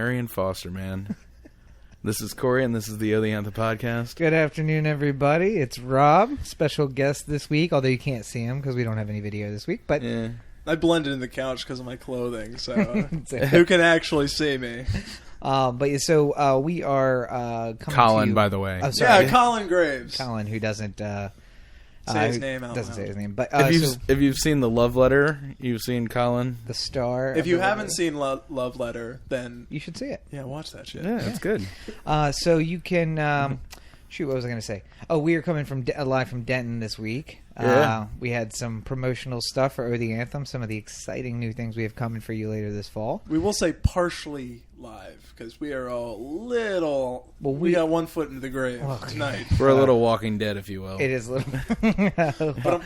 Arian Foster, man. This is Cory, and this is the Anthem podcast. Good afternoon, everybody. It's Rob, special guest this week, although you can't see him because we don't have any video this week. But yeah. I blended in the couch because of my clothing, so who can actually see me? We are coming Colin, to you, by the way. Oh, sorry. Yeah, Colin Graves. Colin, who doesn't say his name out doesn't loud. say his name. But if you've seen the love letter, you've seen Colin, the star. If you haven't seen Love Letter, then you should see it. Yeah, watch that shit. Yeah, it's good. So you can. Shoot, what was I going to say? Oh, we are coming from live from Denton this week. Yeah. We had some promotional stuff for the Anthem, some of the exciting new things we have coming for you later this fall. We will say partially live, because we are a little... Well, we got one foot into the grave tonight. We're a little Walking Dead, if you will. It is a little...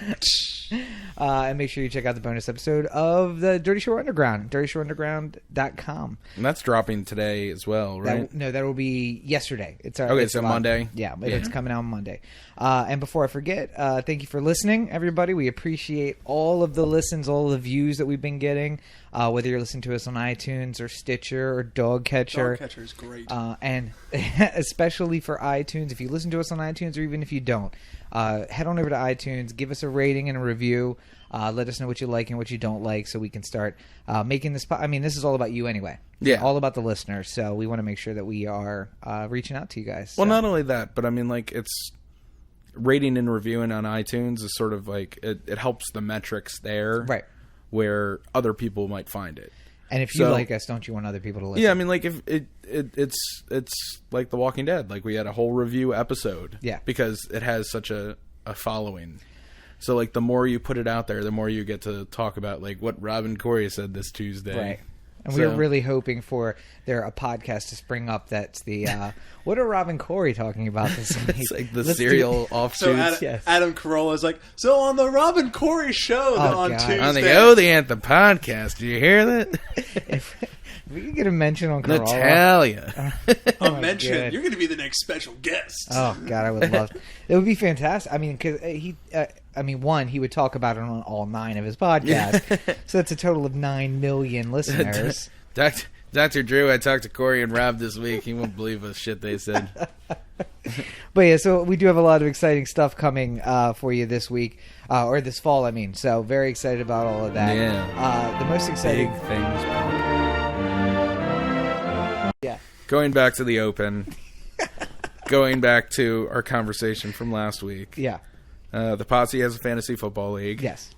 and make sure you check out the bonus episode of the Dirty Shore Underground, dirtyshoreunderground.com. And that's dropping today as well, right? That will be yesterday. It's so Monday? Yeah, it's coming out on Monday. And before I forget, thank you for listening, everybody. We appreciate all of the listens, all of the views that we've been getting, whether you're listening to us on iTunes or Stitcher or Dogcatcher. Dogcatcher is great. And especially for iTunes, if you listen to us on iTunes or even if you don't, head on over to iTunes, give us a rating and a review. Let us know what you like and what you don't like so we can start making this... this is all about you anyway. Yeah. All about the listeners. So we want to make sure that we are reaching out to you guys. Well, not only that, but it's... rating and reviewing on iTunes is sort of like... It helps the metrics there. Right. Where other people might find it. And if you like us, don't you want other people to listen? Yeah, if it's like The Walking Dead. Like, we had a whole review episode. Yeah. Because it has such a following. So, like, the more you put it out there, the more you get to talk about, like, what Rob and Cory said this Tuesday. Right. And we were really hoping for a podcast to spring up that's the, what are Rob and Cory talking about this week? It's like the serial offshoots. So Adam Carolla's like, so on the Rob and Cory show on Tuesday. On the Anthem podcast, did you hear that? If we could get a mention on Carolla. Natalia. A mention. God. You're going to be the next special guest. Oh, God, I would love it. Would be fantastic. Because he would talk about it on all 9 of his podcasts. So that's a total of 9 million listeners. Dr. Drew, I talked to Cory and Rob this week. He won't believe the shit they said. But yeah, so we do have a lot of exciting stuff coming for you this week. Or this fall, So very excited about all of that. Yeah. The most exciting... Big things. Yeah. Going back to the Open. Going back to our conversation from last week. Yeah. The Posse has a fantasy football league. Yes.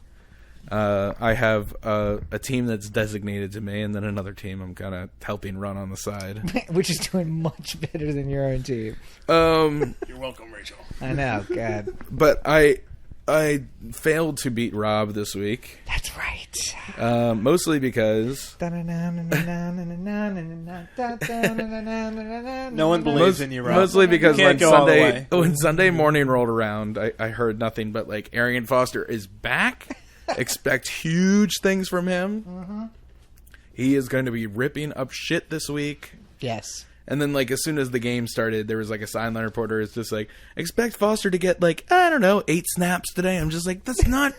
I have a team that's designated to me, and then another team I'm kind of helping run on the side. Which is doing much better than your own team. You're welcome, Rachel. I know, God. But I failed to beat Rob this week. That's right. Mostly because... No one believes in you, Rob. Mostly because when Sunday morning rolled around, I heard nothing but, like, Arian Foster is back. Expect huge things from him. Mm-hmm. He is going to be ripping up shit this week. Yes. And then, like, as soon as the game started, there was, like, a sideline reporter. It's just like, expect Foster to get, like, I don't know, 8 snaps today. I'm just like, that's not...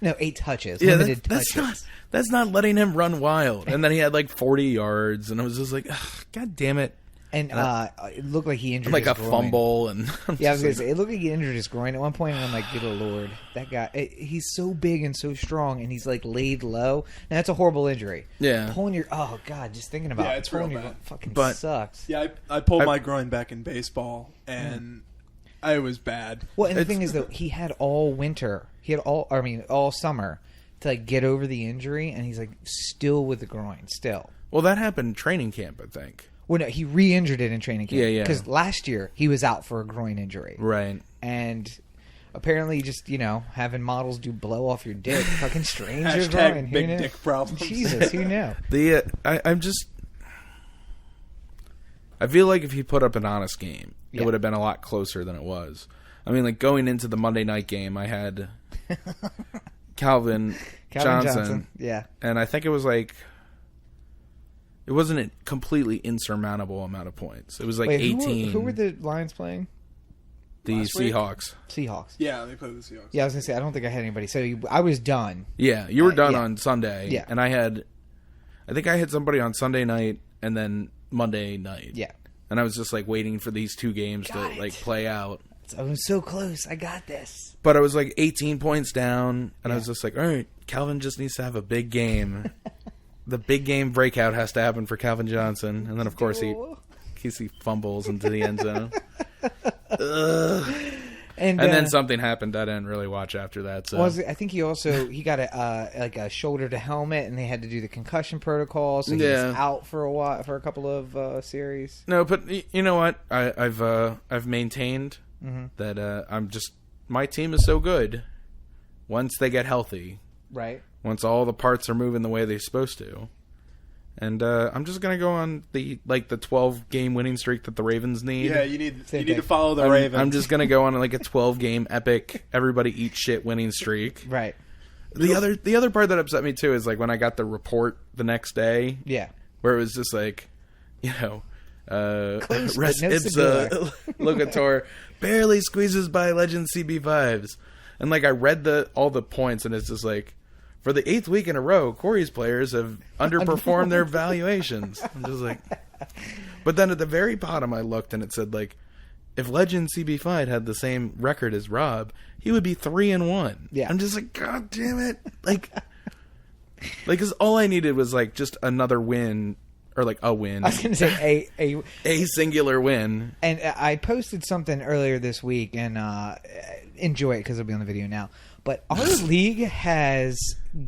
No, 8 touches. Yeah, limited touches. That's not letting him run wild. And then he had, like, 40 yards. And I was just like, God damn it. And it looked like he injured like his a groin. Fumble. And yeah, I was going to say, it looked like he injured his groin at one point, and I'm like, good Lord. That guy, he's so big and so strong, and he's, like, laid low. Now, that's a horrible injury. Yeah. Pulling your, oh, God, just thinking about it's pulling real your bad. fucking But, sucks. Yeah, I pulled my groin back in baseball, and it was bad. Well, and the thing is, though, he had all winter. He had all summer to, like, get over the injury, and he's, like, still with the groin, still. Well, that happened in training camp, I think. Well, no, he re-injured it in training camp. Yeah. Because last year, he was out for a groin injury. Right. And apparently just, having models do blow off your dick. Fucking strange your groin. Big dick problems. Jesus, who knew? I feel like if he put up an honest game, it would have been a lot closer than it was. I mean, like, going into the Monday night game, I had Calvin Johnson. Yeah. And I think it was like... It wasn't a completely insurmountable amount of points. It was like 18. Who were the Lions playing? The Seahawks. Seahawks. Yeah, they played the Seahawks. Yeah, I was going to say, I don't think I had anybody. So I was done. Yeah, you were done on Sunday. Yeah. And I think I had somebody on Sunday night and then Monday night. Yeah. And I was just like waiting for these two games to like play out. I was so close. I got this. But I was like 18 points down, and I was just like, all right, Calvin just needs to have a big game. The big game breakout has to happen for Calvin Johnson. And then, of course, he fumbles into the end zone. And then something happened I didn't really watch after that. So. I think he got a shoulder to helmet, and they had to do the concussion protocol, so he was out for a while, for a couple of series. No, but you know what? I've maintained that my team is so good once they get healthy. Right. Once all the parts are moving the way they're supposed to. And I'm just gonna go on the 12-game winning streak that the Ravens need. Yeah, you need to follow the Ravens. I'm just gonna go on like a 12-game epic everybody eat shit winning streak. Right. The other part that upset me too is like when I got the report the next day. Yeah. Where it was just like, Close, res but no ipsa locator barely squeezes by legend CB5s, and like I read all the points and it's just like. For the 8th week in a row, Corey's players have underperformed their valuations. I'm just like... But then at the very bottom, I looked and it said, like, if Legend CB5 had the same record as Rob, he would be 3-1. Yeah. I'm just like, God damn it. Like, because all I needed was, like, just another win... Or like a win. I was going to say a singular win. And I posted something earlier this week, and enjoy it because it'll be on the video now. But our league has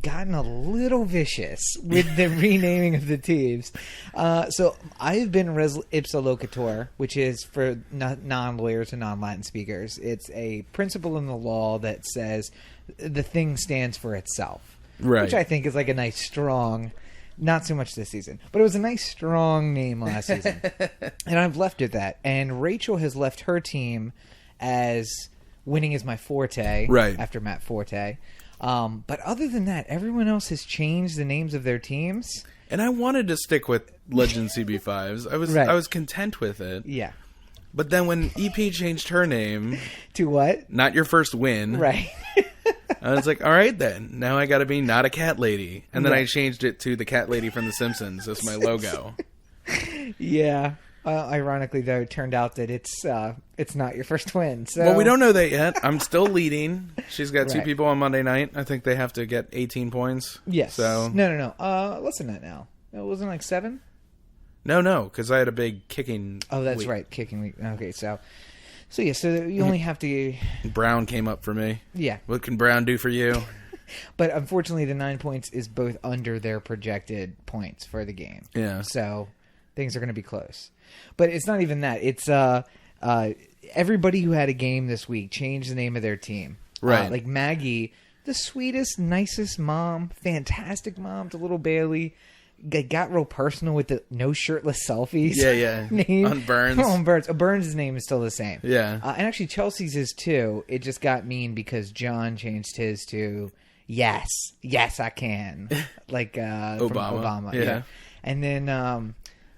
gotten a little vicious with the renaming of the teams. So I've been res ipsa locator, which is for non-lawyers and non-Latin speakers. It's a principle in the law that says the thing stands for itself. Right. Which I think is like a nice, strong... Not so much this season, but it was a nice, strong name last season. And I've left it that. And Rachel has left her team as winning is my forte, right, after Matt Forte. But other than that, everyone else has changed the names of their teams. And I wanted to stick with Legend CB5s. I was content with it. Yeah. But then when EP changed her name... To what? Not your first win. Right. I was like, all right then. Now I got to be not a cat lady. And then I changed it to the cat lady from The Simpsons as my logo. Yeah. Ironically, though, it turned out that it's not your first win. So. Well, we don't know that yet. I'm still leading. She's got two people on Monday night. I think they have to get 18 points. Yes. So No. Less than that now. It wasn't like 7? No, because I had a big kicking Oh, that's week. right. Kicking week. Okay, so you only have to... Brown came up for me. Yeah. What can Brown do for you? But unfortunately, the 9 points is both under their projected points for the game. Yeah. So things are going to be close. But it's not even that. It's everybody who had a game this week changed the name of their team. Right. Like Maggie, the sweetest, nicest mom, fantastic mom to little Bailey, got real personal with the no shirtless selfies. Yeah. Name. On Burns. On Burns. Burns' name is still the same. Yeah. And actually Chelsea's is too. It just got mean because John changed his to yes I can. Like Obama. From Obama. Yeah. And then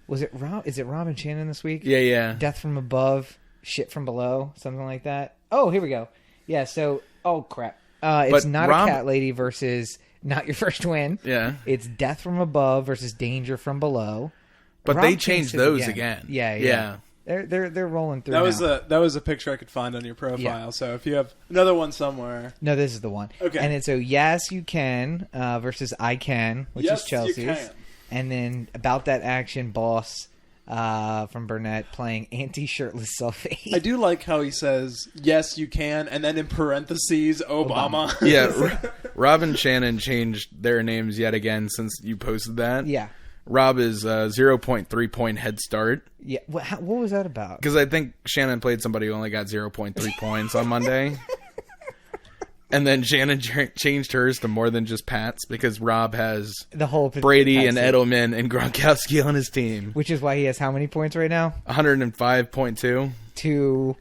was it Rob? Is it Rob and Shannon this week? Yeah. Death from above, shit from below, something like that. Oh, here we go. Yeah. So, oh crap. It's not a cat lady versus not your first win. Yeah. It's death from above versus danger from below. But Rob they changed those again. Yeah. They're rolling through. That was a picture I could find on your profile. Yeah. So if you have another one somewhere, no, this is the one. Okay. And it's yes you can versus I can, which is Chelsea's. You can. And then about that action, boss from Burnett playing anti-shirtless selfie. I do like how he says yes you can, and then in parentheses Obama. Yeah. Rob and Shannon changed their names yet again since you posted that. Yeah. Rob is 0.3 point head start. Yeah. What was that about? Because I think Shannon played somebody who only got 0.3 points on Monday. And then Shannon changed hers to more than just Pats because Rob has the whole Brady and Edelman and Gronkowski on his team. Which is why he has how many points right now? 105.2 to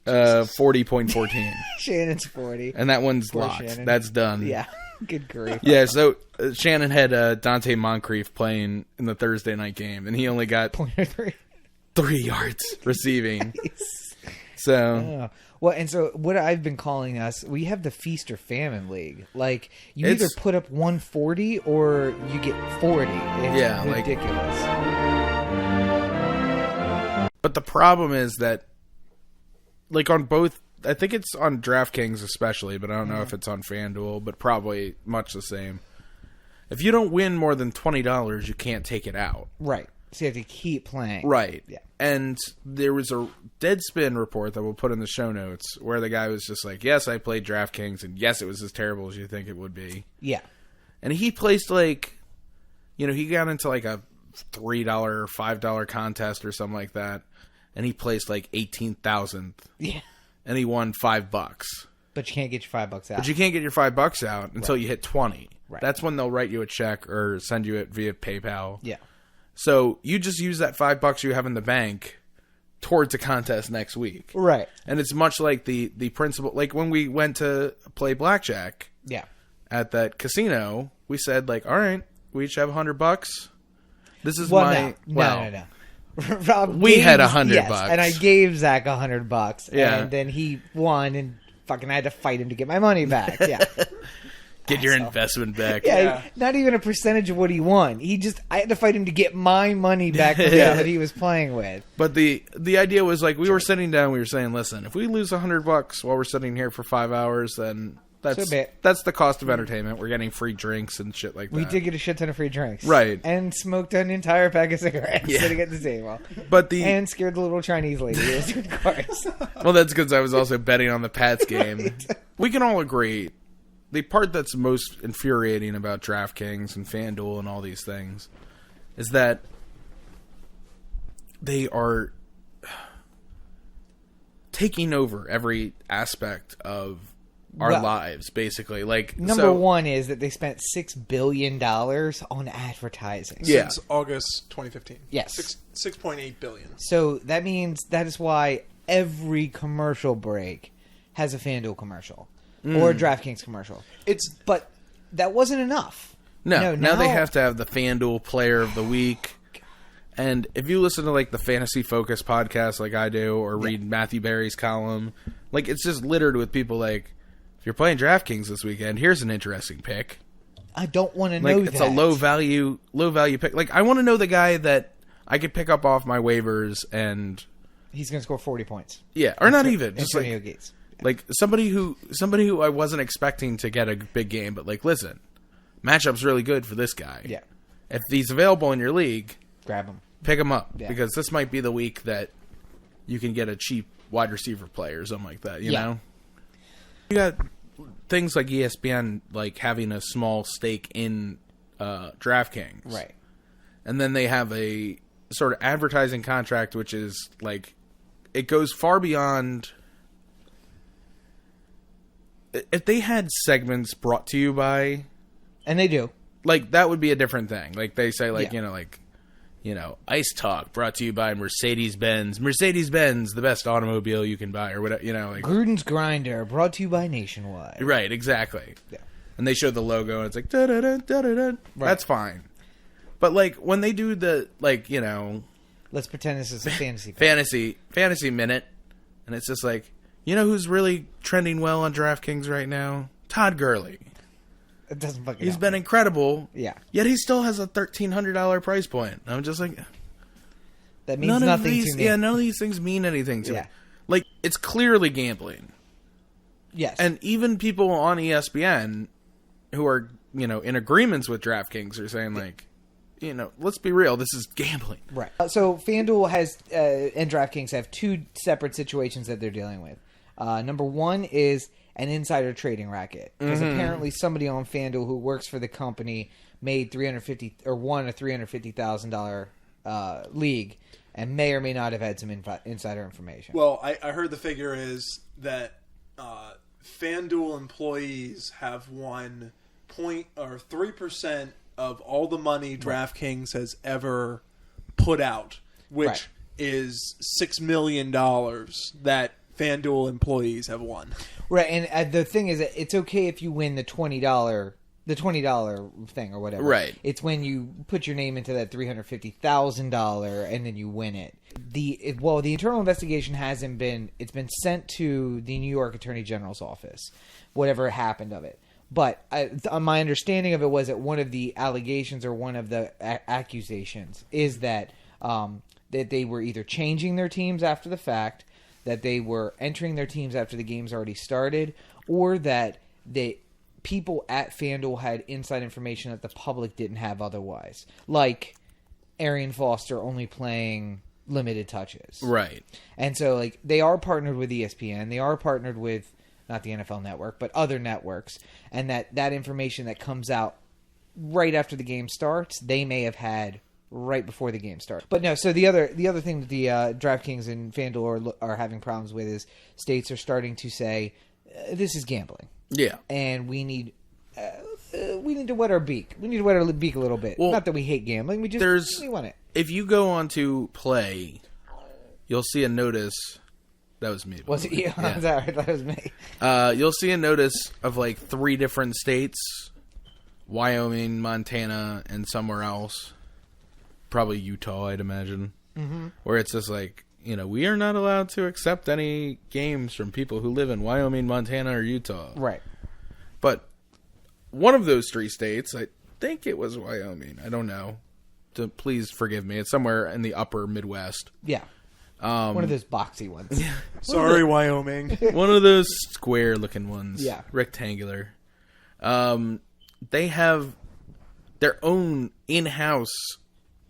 40.14. Shannon's 40. And that one's locked. Shannon. That's done. Yeah. Good grief. Yeah, so Shannon had Dante Moncrief playing in the Thursday night game, and he only got 0.3 yards receiving. Nice. So... Well, and so what I've been calling us, we have the feast or famine league. Like, you either put up 140 or you get 40. It's ridiculous. the problem is that, like, on both, I think it's on DraftKings especially, but I don't know if it's on FanDuel, but probably much the same. If you don't win more than $20, you can't take it out. Right. So you have to keep playing. Right. Yeah. And there was a Deadspin report that we'll put in the show notes where the guy was just like, yes, I played DraftKings, and yes, it was as terrible as you think it would be. Yeah. And he placed, like, he got into, like, a $3 or $5 contest or something like that, and he placed, like, 18,000th. Yeah. And he won $5. But you can't get your $5 out. But you can't get your $5 out until you hit 20. Right. That's when they'll write you a check or send you it via PayPal. Yeah. So you just use that $5 you have in the bank towards a contest next week. Right. And it's much like the principle, like when we went to play blackjack. Yeah. At that casino, we said, like, all right, we each have $100. This is No. Rob we had gave, $100, and I gave Zach $100. Yeah. And then he won, and fucking I had to fight him to get my money back. Yeah. Get your investment back. Yeah, not even a percentage of what he won. I had to fight him to get my money back from the that he was playing with. But the idea was, like, we were sitting down, we were saying, listen, if we lose $100 while we're sitting here for 5 hours, then that's the cost of entertainment. We're getting free drinks and shit like that. We did get a shit ton of free drinks. Right. And smoked an entire pack of cigarettes sitting at the table. And scared the little Chinese lady who was doing cards. Well, that's because I was also betting on the Pats game. Right. We can all agree, the part that's most infuriating about DraftKings and FanDuel and all these things is that they are taking over every aspect of our lives, basically. Like, number one is that they spent $6 billion on advertising. Since August 2015. Yes. $6.8 billion. So that means that is why every commercial break has a FanDuel commercial or a DraftKings commercial. But that wasn't enough. No, now they have to have the FanDuel Player of the Week. And if you listen to, like, the Fantasy Focus podcast like I do, or read Matthew Berry's column, like, it's just littered with people like, if you're playing DraftKings this weekend, here's an interesting pick. I don't want to know that. It's a low value pick. Like, I want to know the guy that I could pick up off my waivers and he's going to score 40 points. Yeah, or not even. Just Antonio Gates. Like somebody who I wasn't expecting to get a big game, but, like, listen, matchup's really good for this guy. Yeah. If he's available in your league, grab him. Pick him up, because this might be the week that you can get a cheap wide receiver player or something like that, you know? You got things like ESPN, like, having a small stake in DraftKings. Right. And then they have a sort of advertising contract, which is, like, it goes far beyond... If they had segments brought to you by... And they do. Like, that would be a different thing. Like, they say, like, Ice Talk brought to you by Mercedes-Benz. Mercedes-Benz, the best automobile you can buy, or whatever, like Gruden's Grinder brought to you by Nationwide. Right, exactly. Yeah. And they show the logo, and it's like, da-da-da-da-da-da. Right. That's fine. But, like, when they do the, like, let's pretend this is a fantasy minute, and it's just like, you know who's really trending well on DraftKings right now? Todd Gurley. It doesn't fucking He's been incredible. Yeah. Yet he still has a $1,300 price point. I'm just like... That means nothing to me. Yeah, none of these things mean anything to me. Like, it's clearly gambling. Yes. And even people on ESPN who are, in agreements with DraftKings are saying, like, let's be real, this is gambling. Right. So FanDuel has and DraftKings have two separate situations that they're dealing with. Number one is an insider trading racket, because apparently somebody on FanDuel who works for the company made won a $350,000 league, and may or may not have had some insider information. Well, I heard the figure is that FanDuel employees have won 3% of all the money DraftKings has ever put out, which is $6 million that FanDuel employees have won. Right, and the thing is that it's okay if you win the $20 thing or whatever. Right. It's when you put your name into that $350,000 and then you win it. The internal investigation hasn't been. It's been sent to the New York Attorney General's office. Whatever happened of it. But my understanding of it was that one of the allegations or one of the accusations is that that they were either changing their teams after the fact, that they were entering their teams after the game's already started, or that people at FanDuel had inside information that the public didn't have otherwise. Like Arian Foster only playing limited touches. Right. And so, like, they are partnered with ESPN. They are partnered with, not the NFL Network, but other networks. And that information that comes out right after the game starts, they may have had right before the game starts. But no, so the other thing that the DraftKings and FanDuel are having problems with is states are starting to say, this is gambling. Yeah. And we need to wet our beak. We need to wet our beak a little bit. Well, not that we hate gambling. We want it. If you go on to Play, you'll see a notice. That was me. Was it you? Yeah. Sorry, that was me. You'll see a notice of like 3 different states: Wyoming, Montana, and somewhere else. Probably Utah, I'd imagine. Mm-hmm. Where it's just like, we are not allowed to accept any games from people who live in Wyoming, Montana, or Utah. Right. But one of those 3 states, I think it was Wyoming. I don't know. Please forgive me. It's somewhere in the upper Midwest. Yeah. One of those boxy ones. Sorry, Wyoming. One of those square-looking ones. Yeah. Rectangular. They have their own in-house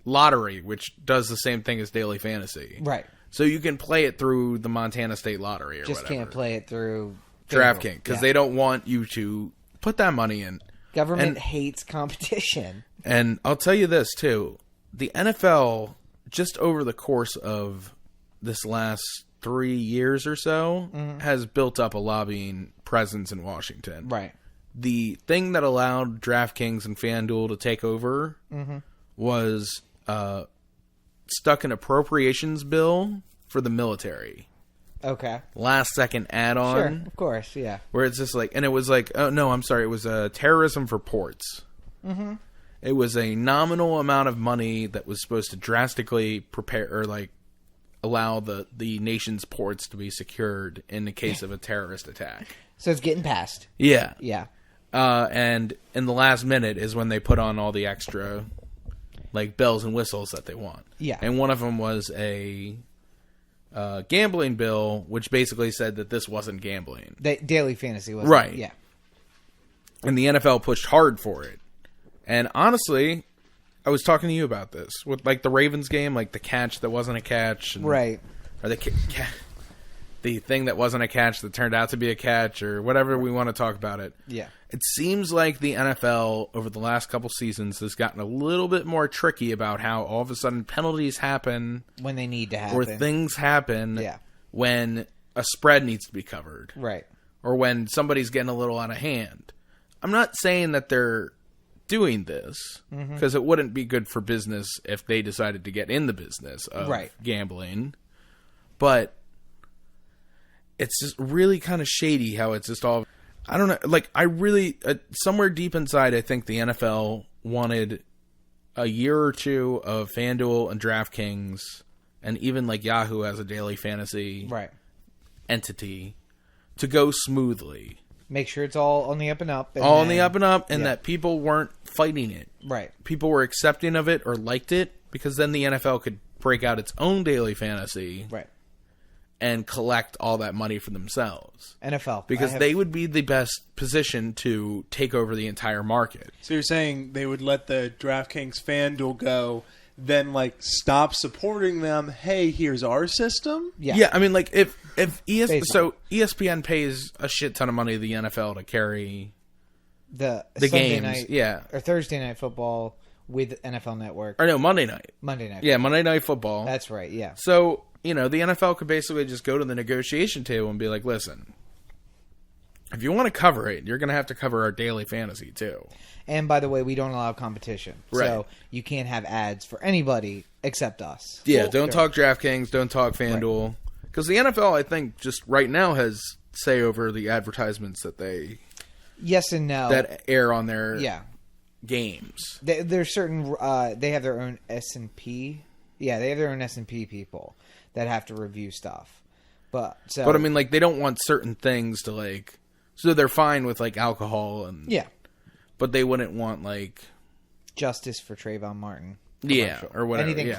lottery, which does the same thing as Daily Fantasy. Right. So you can play it through the Montana State Lottery or Just whatever. Can't play it through DraftKings, because they don't want you to put that money in. Government hates competition. And I'll tell you this, too. The NFL, just over the course of this last 3 years or so, has built up a lobbying presence in Washington. Right. The thing that allowed DraftKings and FanDuel to take over was stuck an appropriations bill for the military. Okay. Last second add-on. Sure, of course, yeah. Where it's just like, and it was like, oh no, I'm sorry, it was terrorism for ports. Mm-hmm. It was a nominal amount of money that was supposed to drastically prepare, or like allow the nation's ports to be secured in the case of a terrorist attack. So it's getting passed. Yeah. Yeah. And in the last minute is when they put on all the extra, like, bells and whistles that they want. Yeah. And one of them was a gambling bill, which basically said that this wasn't gambling. Daily Fantasy wasn't. Right. Yeah. And the NFL pushed hard for it. And honestly, I was talking to you about this with, like, the Ravens game, like the catch that wasn't a catch, and, right? Or the thing that wasn't a catch that turned out to be a catch, or whatever we want to talk about it. Yeah. It seems like the NFL over the last couple seasons has gotten a little bit more tricky about how all of a sudden penalties happen when they need to happen, or things happen yeah. when a spread needs to be covered, right? Or when somebody's getting a little out of hand. I'm not saying that they're doing this because it wouldn't be good for business if they decided to get in the business of gambling, but it's just really kind of shady how it's just all. I don't know. Like, I really, somewhere deep inside, I think the NFL wanted a year or two of FanDuel and DraftKings, and even like Yahoo as a daily fantasy entity, to go smoothly. Make sure it's all on the up and up. All on the up and up, and that people weren't fighting it. Right. People were accepting of it or liked it, because then the NFL could break out its own daily fantasy. Right. And collect all that money for themselves. NFL. Because they would be the best position to take over the entire market. So you're saying they would let the DraftKings FanDuel go, then, like, stop supporting them? Hey, here's our system? Yeah, I mean, like, if ESPN pays a shit ton of money to the NFL to carry the Sunday games. Night, or Thursday Night Football with NFL Network. Or no, Monday night. Yeah, Monday Night Football. That's right, yeah. So, the NFL could basically just go to the negotiation table and be like, listen, if you want to cover it, you're going to have to cover our daily fantasy too. And by the way, we don't allow competition. Right. So you can't have ads for anybody except us. Yeah, don't talk DraftKings, don't talk FanDuel. Because the NFL, I think, just right now has say over the advertisements that they... Yes and no. That air on their games. There's certain... they have their own S&P. Yeah, they have their own S&P people that have to review stuff. But I mean, like, they don't want certain things to, like... So they're fine with, like, alcohol and... Yeah. But they wouldn't want, like... Justice for Trayvon Martin. Yeah, commercial. or whatever. Anything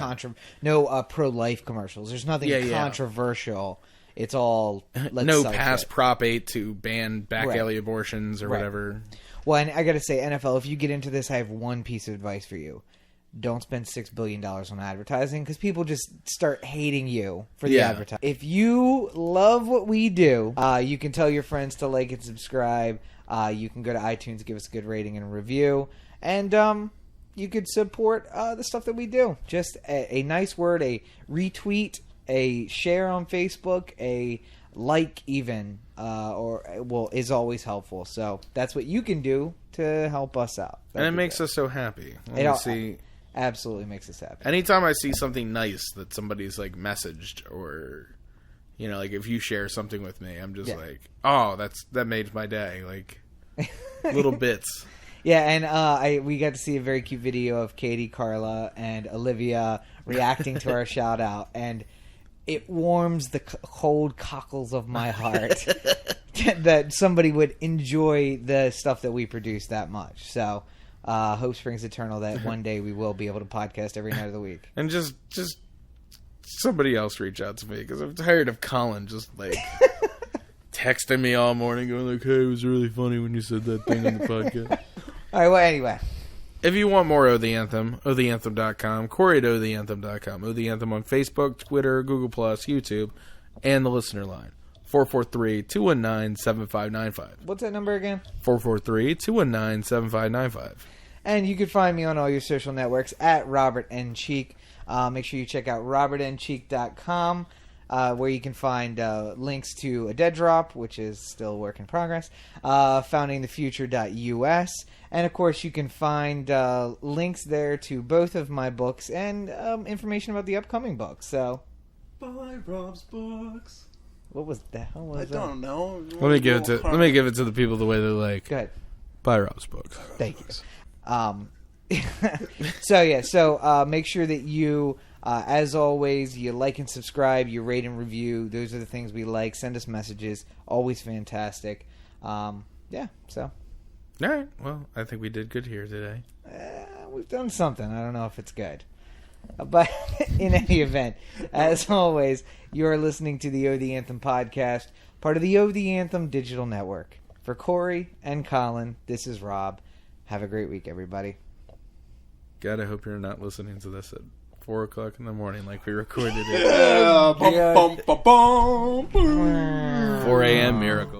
no pro-life commercials. There's nothing controversial. It's all no pass Prop 8 to ban back alley abortions or whatever. Well, and I got to say, NFL, if you get into this, I have one piece of advice for you. Don't spend $6 billion on advertising because people just start hating you for the advertising. If you love what we do, you can tell your friends to like and subscribe. You can go to iTunes, give us a good rating and a review. And you could support the stuff that we do. Just a nice word, a retweet, a share on Facebook, a like even, is always helpful. So that's what you can do to help us out. And it makes us so happy. Absolutely makes us happy. Anytime I see something nice that somebody's like messaged, or like if you share something with me, I'm just like, oh, that made my day. Like little bits. Yeah, and we got to see a very cute video of Katie, Carla, and Olivia reacting to our shout out, and it warms the cold cockles of my heart that somebody would enjoy the stuff that we produce that much. So, hope springs eternal that one day we will be able to podcast every night of the week. And just somebody else reach out to me, because I'm tired of Colin just like texting me all morning going like, hey, it was really funny when you said that thing on the podcast. All right, well, anyway. If you want more of the Anthem, otheanthem.com, Cory at otheanthem.com, O The Anthem on Facebook, Twitter, Google+, YouTube, and the listener line, 443-219-7595. What's that number again? 443-219-7595. And you can find me on all your social networks at Robert N. Cheek. Make sure you check out robertncheek.com, where you can find links to A Dead Drop, which is still a work in progress, foundingthefuture.us, and of course you can find links there to both of my books and information about the upcoming books. So, buy Rob's books. What was the hell was that? I don't know. Let me give it to the people the way they like. Go ahead. Buy Rob's books. Thank you. So make sure that you, as always, you like and subscribe, you rate and review. Those are the things we like. Send us messages. Always fantastic. So. All right. Well, I think we did good here today. We've done something. I don't know if it's good. But in any event, as always, you are listening to the O The Anthem podcast, part of the O The Anthem digital network. For Cory and Colin, this is Rob. Have a great week, everybody. God, I hope you're not listening to this at 4 o'clock in the morning like we recorded it. 4 a.m. miracle.